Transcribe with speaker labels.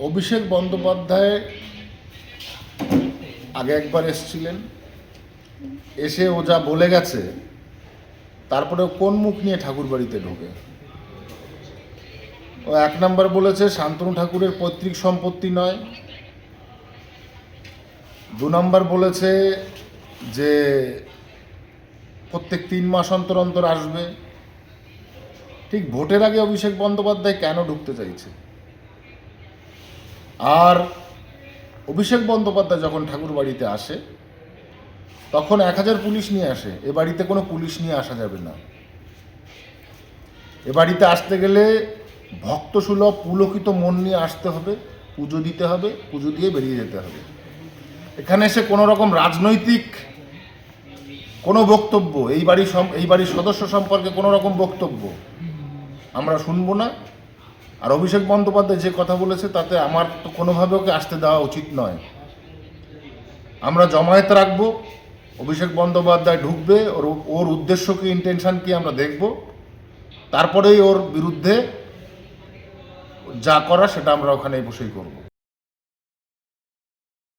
Speaker 1: অভিষেক বন্দ্যোপাধ্যায় আগে একবার এসেছিলেন, এসে ও যা বলে গেছে তারপরে কোন মুখ নিয়ে ঠাকুর বাড়িতে ঢোকে। ও এক নম্বর বলেছে শান্তনু ঠাকুরের পৈতৃক সম্পত্তি নয়। 2 নম্বর বলেছে যে প্রত্যেক 3 মাস অন্তর অন্তর আসবে। ঠিক ভোটের আগে অভিষেক বন্দ্যোপাধ্যায় কেন ঢুকতে চাইছে? আর অভিষেক বন্দ্যোপাধ্যায় যখন ঠাকুর বাড়িতে আসে তখন 1000 পুলিশ নিয়ে আসে। এ বাড়িতে কোনো পুলিশ নিয়ে আসা যাবে না। এ বাড়িতে আসতে গেলে ভক্তসুলভ পুলকিত মন নিয়ে আসতে হবে, পুজো দিতে হবে, পুজো দিয়ে বেরিয়ে যেতে হবে। এখানে এসে কোনো রকম রাজনৈতিক কোনো বক্তব্য, এই বাড়ির সদস্য সম্পর্কে কোনো রকম বক্তব্য আমরা শুনবো না। আর অভিষেক বন্দ্যোপাধ্যায় যে কথা বলেছে তাতে আমার তো কোনোভাবে ওকে আসতে দেওয়া উচিত নয়। আমরা জমায়েত রাখবো, অভিষেক বন্দ্যোপাধ্যায় ঢুকবে, ওর উদ্দেশ্য কি, ইন্টেনশন কি আমরা দেখব, তারপরেই ওর বিরুদ্ধে যা করা সেটা আমরা ওখানে বসেই করব।